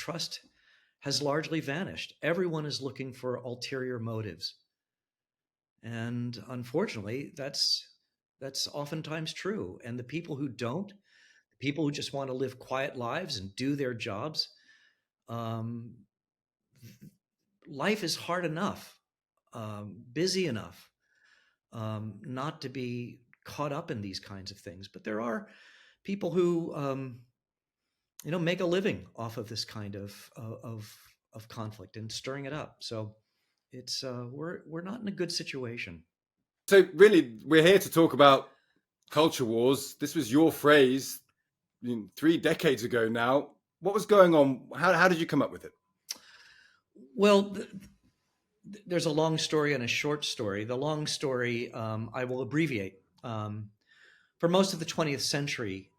trust has largely vanished. Everyone is looking for ulterior motives. And unfortunately, that's oftentimes true. And the people who don't, the people who just want to live quiet lives and do their jobs, um, life is hard enough, busy enough, not to be caught up in these kinds of things. But there are people who, make a living off of this kind of conflict and stirring it up. So it's we're not in a good situation. So really, we're here to talk about culture wars. This was your phrase 3 decades ago now. What was going on? How did you come up with it? Well, there's a long story and a short story. The long story I will abbreviate. For most of the 20th century,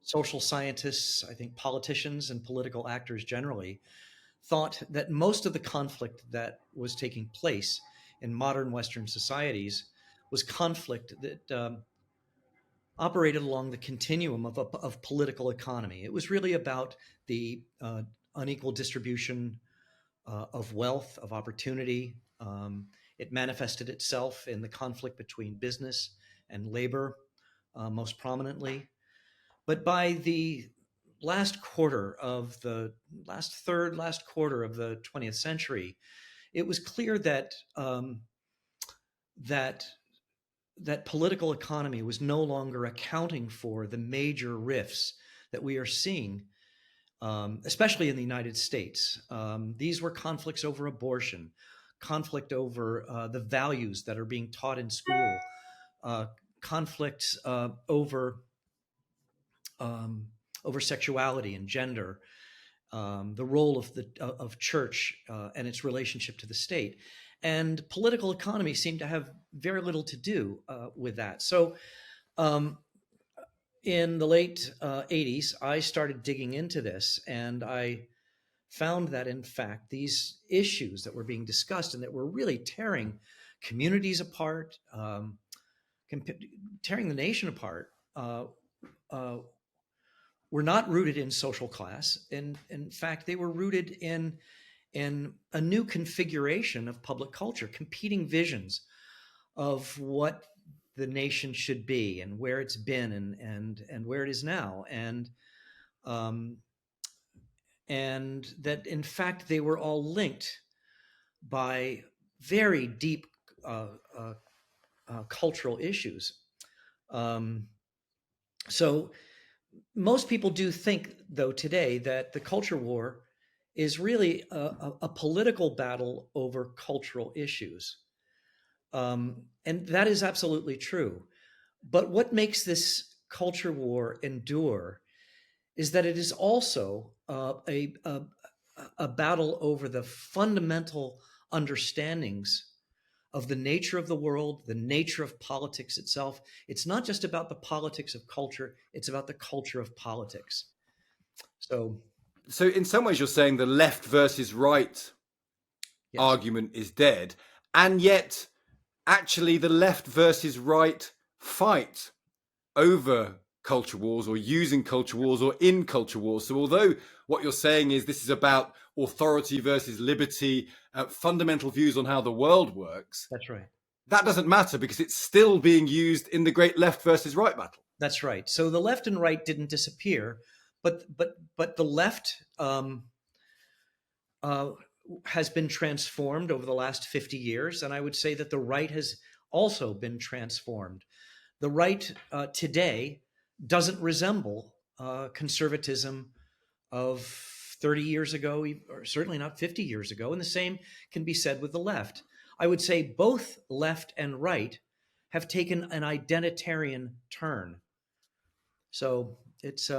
social scientists, I think politicians and political actors generally, thought that most of the conflict that was taking place in modern Western societies was conflict that operated along the continuum of political economy. It was really about the unequal distribution of wealth, of opportunity. It manifested itself in the conflict between business and labor, most prominently. But by the last quarter of the last quarter of the 20th century, it was clear that that political economy was no longer accounting for the major rifts that we are seeing, especially in the United States. These were conflicts over abortion, conflict over the values that are being taught in school, conflicts over sexuality and gender, the role of church and its relationship to the state. And political economy seemed to have very little to do with that. So in the late 80s, I started digging into this, and I found that, in fact, these issues that were being discussed and that were really tearing communities apart, tearing the nation apart, were not rooted in social class. In fact, they were rooted in a new configuration of public culture, competing visions of what the nation should be and where it's been and where it is now. And that, in fact, they were all linked by very deep cultural issues. So most people do think, though, today that the culture war is really a political battle over cultural issues. And that is absolutely true. But what makes this culture war endure is that it is also a battle over the fundamental understandings of the nature of the world, the nature of politics itself. It's not just about the politics of culture, it's about the culture of politics. So in some ways, you're saying the left versus right argument is dead. And yet, actually, the left versus right fight over culture wars or using culture wars or in culture wars. So although what you're saying is this is about authority versus liberty, fundamental views on how the world works. That's right. That doesn't matter because it's still being used in the great left versus right battle. That's right. So the left and right didn't disappear, but the left has been transformed over the last 50 years. And I would say that the right has also been transformed. The right today doesn't resemble conservatism of 30 years ago, or certainly not 50 years ago. And the same can be said with the left. I would say both left and right have taken an identitarian turn. So it's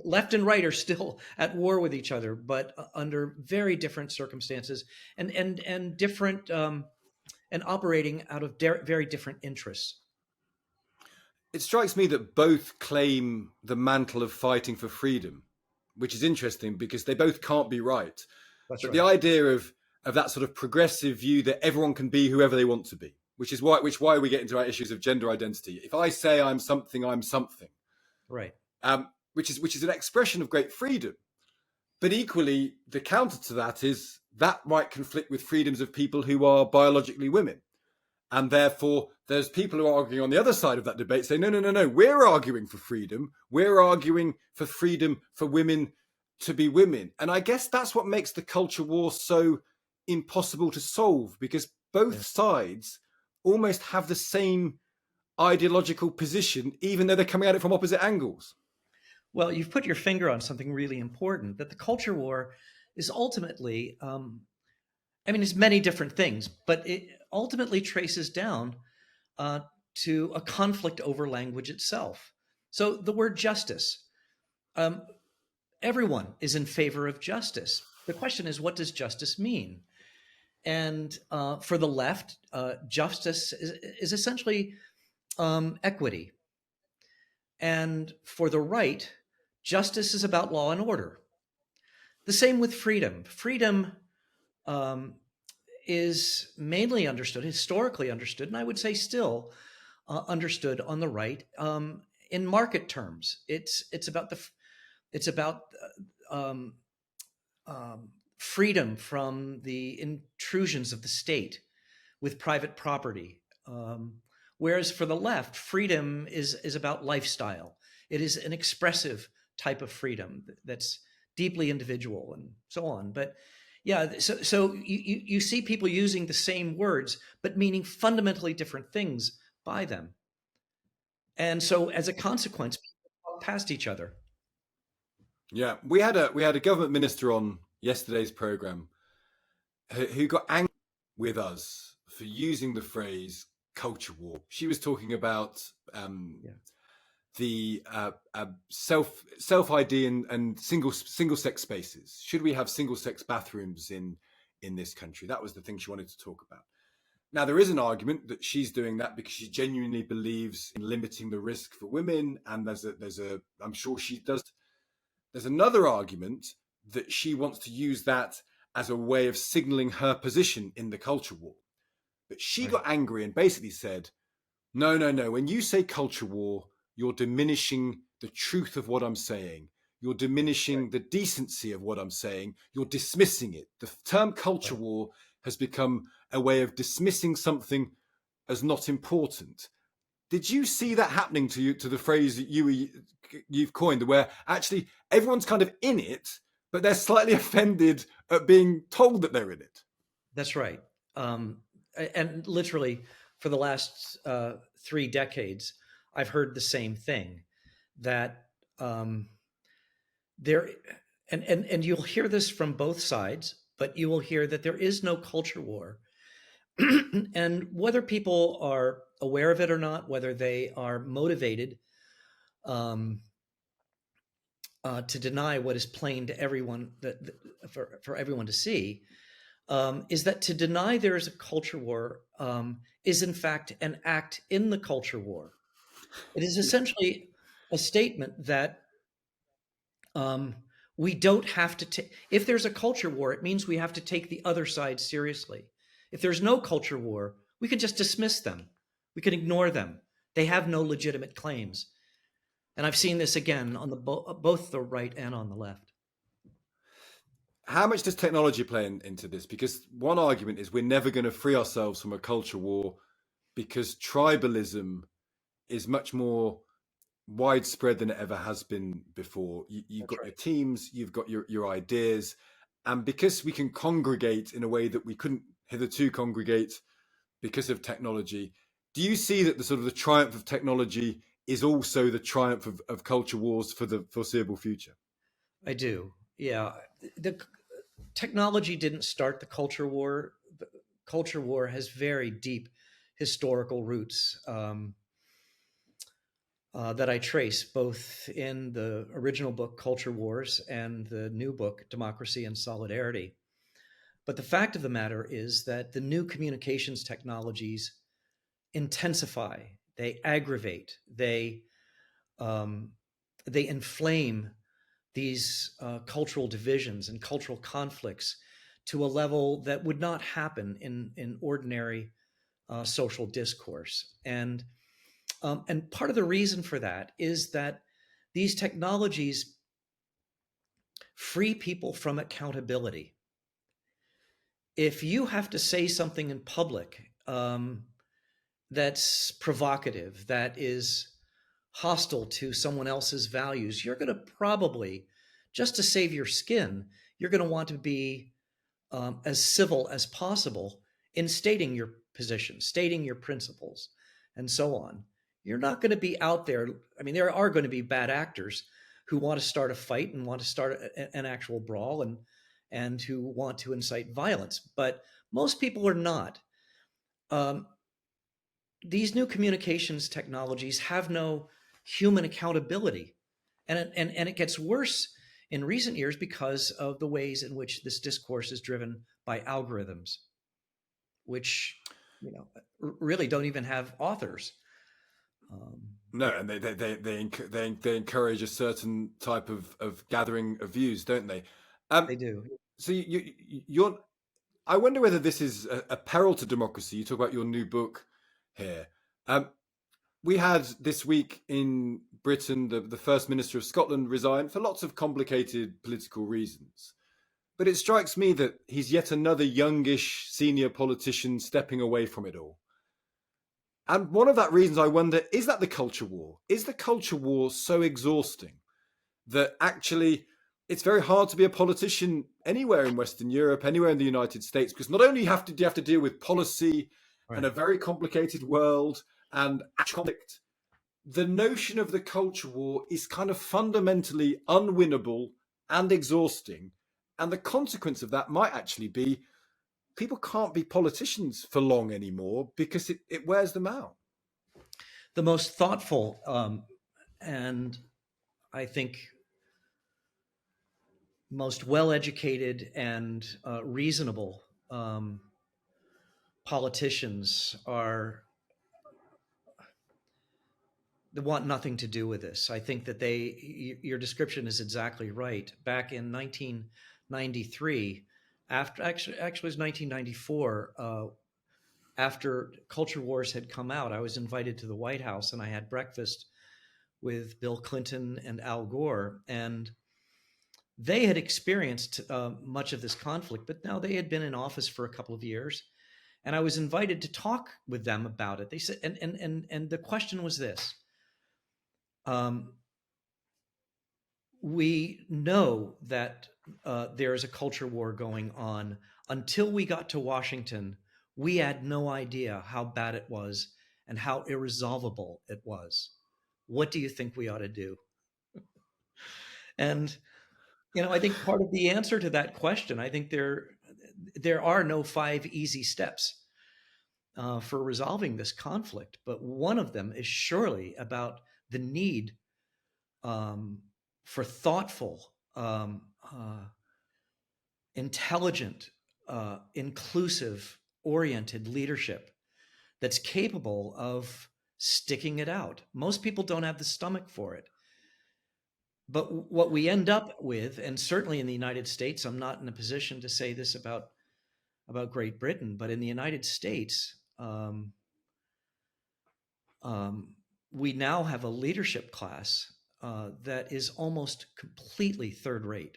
left and right are still at war with each other, but under very different circumstances and different and operating out of very different interests. It strikes me that both claim the mantle of fighting for freedom, which is interesting because they both can't be right. That's but right. The idea of that sort of progressive view that everyone can be whoever they want to be, which is why we get into our issues of gender identity. If I say I'm something, I'm something. Right. Which is an expression of great freedom. But equally, the counter to that is that might conflict with freedoms of people who are biologically women. And therefore, there's people who are arguing on the other side of that debate saying, no, no, no, no, we're arguing for freedom. We're arguing for freedom for women to be women. And I guess that's what makes the culture war so impossible to solve, because both sides almost have the same ideological position, even though they're coming at it from opposite angles. Well, you've put your finger on something really important, that the culture war is ultimately, it's many different things, but it ultimately traces down to a conflict over language itself. So the word justice, everyone is in favor of justice. The question is, what does justice mean? And for the left, justice is essentially equity. And for the right, justice is about law and order. The same with freedom. Freedom is mainly understood, historically understood, and I would say still understood on the right in market terms. It's about um, freedom from the intrusions of the state with private property. Whereas for the left, freedom is about lifestyle. It is an expressive type of freedom that's deeply individual and so on. But yeah, so you see people using the same words, but meaning fundamentally different things by them. And so as a consequence, people talk past each other. Yeah, we had a government minister on yesterday's program who got angry with us for using the phrase culture war. She was talking about Yeah, the self ID and single sex spaces. Should we have single sex bathrooms in this country? That was the thing she wanted to talk about. Now, there is an argument that she's doing that because she genuinely believes in limiting the risk for women, and I'm sure she does. There's another argument that she wants to use that as a way of signaling her position in the culture war. But she right, got angry and basically said, no, no, no. When you say culture war, you're diminishing the truth of what I'm saying. You're diminishing the decency of what I'm saying. You're dismissing it. The term culture right. war has become a way of dismissing something as not important. Did you see that happening to you, to the phrase that you've coined, where actually everyone's kind of in it, but they're slightly offended at being told that they're in it? That's right. And literally, for the last 3 decades, I've heard the same thing, that there, and you'll hear this from both sides, but you will hear that there is no culture war. And whether people are aware of it or not, whether they are motivated um, to deny what is plain to everyone, for everyone to see, is that to deny there is a culture war is in fact an act in the culture war. It is Yeah. essentially a statement that um, we don't have to take. If there's a culture war, it means we have to take the other side seriously. If there's no culture war, we can just dismiss them. We can ignore them. They have no legitimate claims. And I've seen this again on both the right and on the left. How much does technology play into this? Because one argument is we're never going to free ourselves from a culture war because tribalism is much more widespread than it ever has been before. You've That's got your right. teams, you've got your ideas, and because we can congregate in a way that we couldn't hitherto congregate because of technology, do you see that the sort of the triumph of technology is also the triumph of culture wars for the foreseeable future? I do. Yeah. The technology didn't start the culture war. The culture war has very deep historical roots that I trace both in the original book, Culture Wars, and the new book, Democracy and Solidarity. But the fact of the matter is that the new communications technologies intensify, they aggravate, um, they inflame these cultural divisions and cultural conflicts to a level that would not happen in ordinary social discourse. And part of the reason for that is that these technologies free people from accountability. If you have to say something in public that's provocative, that is hostile to someone else's values, you're going to probably, just to save your skin, you're going to want to be as civil as possible in stating your position, stating your principles, and so on. You're not going to be out there. I mean, there are going to be bad actors who want to start a fight and want to start an actual brawl and who want to incite violence, but most people are not. Um, these new communications technologies have no human accountability, and it gets worse in recent years because of the ways in which this discourse is driven by algorithms, which really don't even have authors. No, and they encourage a certain type of gathering of views, don't they? They do. So you're. I wonder whether this is a peril to democracy. You talk about your new book here. We had this week in Britain the First Minister of Scotland resign for lots of complicated political reasons. But it strikes me that he's yet another youngish senior politician stepping away from it all. And one of that reasons I wonder, is that the culture war? Is the culture war so exhausting that actually it's very hard to be a politician anywhere in Western Europe, anywhere in the United States, because not only do you have to deal with policy and a very complicated world and conflict, the notion of the culture war is kind of fundamentally unwinnable and exhausting. And the consequence of that might actually be people can't be politicians for long anymore because it wears them out. The most thoughtful and I think most well-educated and reasonable politicians they want nothing to do with this. I think that your description is exactly right. Back in 1993, actually it was 1994, after Culture Wars had come out, I was invited to the White House and I had breakfast with Bill Clinton and Al Gore, and they had experienced much of this conflict, but now they had been in office for a couple of years, and I was invited to talk with them about it. They said, and the question was this: we know that there is a culture war going on. Until we got to Washington, we had no idea how bad it was and how irresolvable it was. What do you think we ought to do? And I think part of the answer to that question, I think there are no 5 easy steps for resolving this conflict, but one of them is surely about the need for thoughtful, intelligent, inclusive, oriented leadership that's capable of sticking it out. Most people don't have the stomach for it. But what we end up with, and certainly in the United States, I'm not in a position to say this about Great Britain, but in the United States, we now have a leadership class that is almost completely third rate.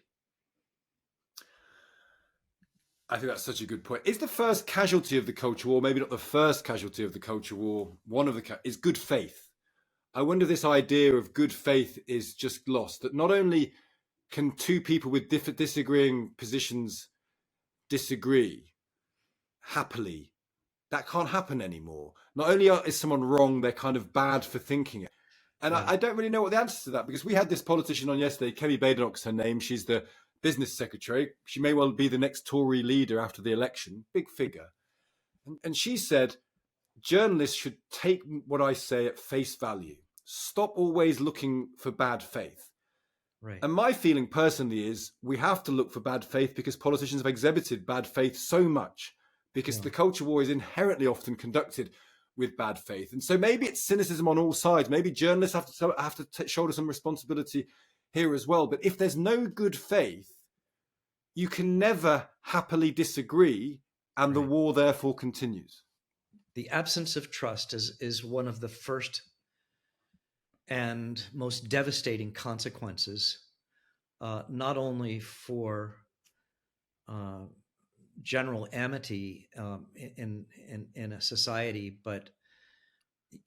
I think that's such a good point. Is the first casualty of the culture war, maybe not the first casualty of the culture war, one of the is good faith? I wonder if this idea of good faith is just lost. That not only can two people with disagreeing positions disagree happily, that can't happen anymore. Not only is someone wrong, they're kind of bad for thinking it. And I don't really know what the answer to that, because we had this politician on yesterday, Kemi Badenoch's her name. She's the business secretary. She may well be the next Tory leader after the election, big figure. And she said, journalists should take what I say at face value. Stop always looking for bad faith. Right. And my feeling personally is we have to look for bad faith because politicians have exhibited bad faith so much, because the culture war is inherently often conducted with bad faith. And so maybe it's cynicism on all sides. Maybe journalists have to shoulder some responsibility here as well. But if there's no good faith, you can never happily disagree, and the war therefore continues. The absence of trust is one of the first and most devastating consequences not only for general amity in a society, but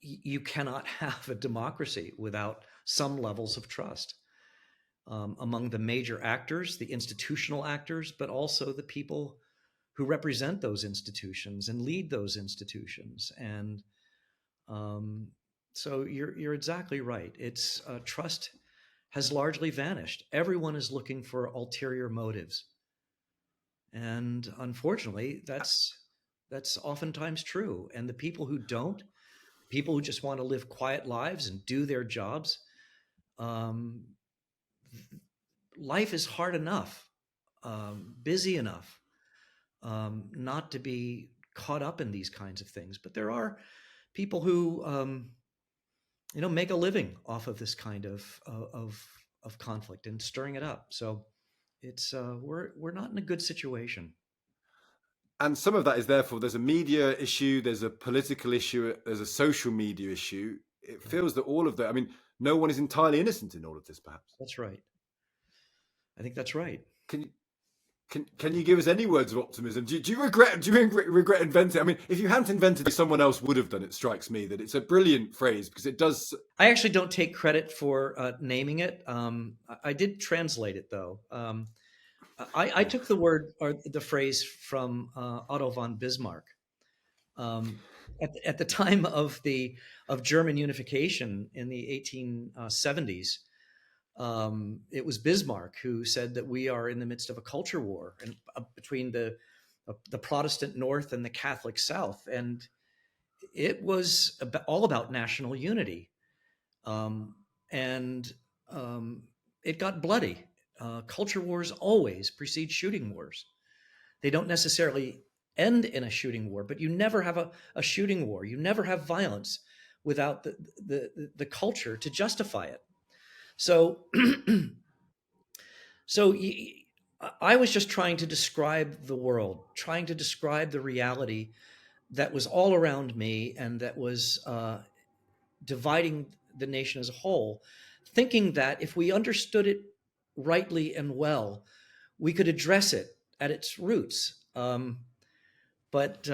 you cannot have a democracy without some levels of trust among the major actors, the institutional actors, but also the people who represent those institutions and lead those institutions. And so you're exactly right. It's trust has largely vanished. Everyone is looking for ulterior motives, and unfortunately, that's oftentimes true. And the people who don't, people who just want to live quiet lives and do their jobs, um, life is hard enough, busy enough, not to be caught up in these kinds of things. But there are people who make a living off of this kind of conflict and stirring it up. So it's we're not in a good situation. And some of that is therefore there's a media issue, there's a political issue, there's a social media issue. It Yeah, feels that all of that. I mean, no one is entirely innocent in all of this. Perhaps that's right. I think that's right. can you can you give us any words of optimism? Do you regret inventing? I mean, if you hadn't invented it, someone else would have done it. Strikes me that it's a brilliant phrase because it does. I actually don't take credit for naming it. I did translate it though. I took the word or the phrase from Otto von Bismarck. At the time of German unification in the 1870s, it was Bismarck who said that we are in the midst of a culture war and between the Protestant North and the Catholic South, and it was all about national unity, and it got bloody. Culture wars always precede shooting wars. They don't necessarily end in a shooting war, but you never have a shooting war. You never have violence without the culture to justify it. So, so I was just trying to describe the world, trying to describe the reality that was all around me and that was dividing the nation as a whole, thinking that if we understood it rightly and well, we could address it at its roots. But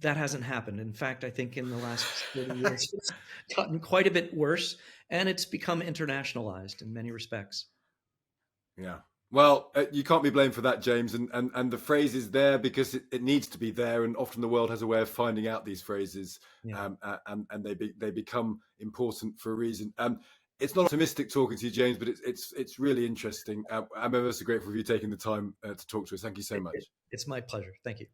that hasn't happened. In fact, I think in the last 30 years, it's gotten quite a bit worse, and it's become internationalized in many respects. Yeah. Well, you can't be blamed for that, James. And the phrase is there because it needs to be there. And often the world has a way of finding out these phrases, Yeah. and they become important for a reason. It's not optimistic talking to you, James, but it's really interesting. I'm ever so grateful for you taking the time to talk to us. Thank you so much. It's my pleasure. Thank you.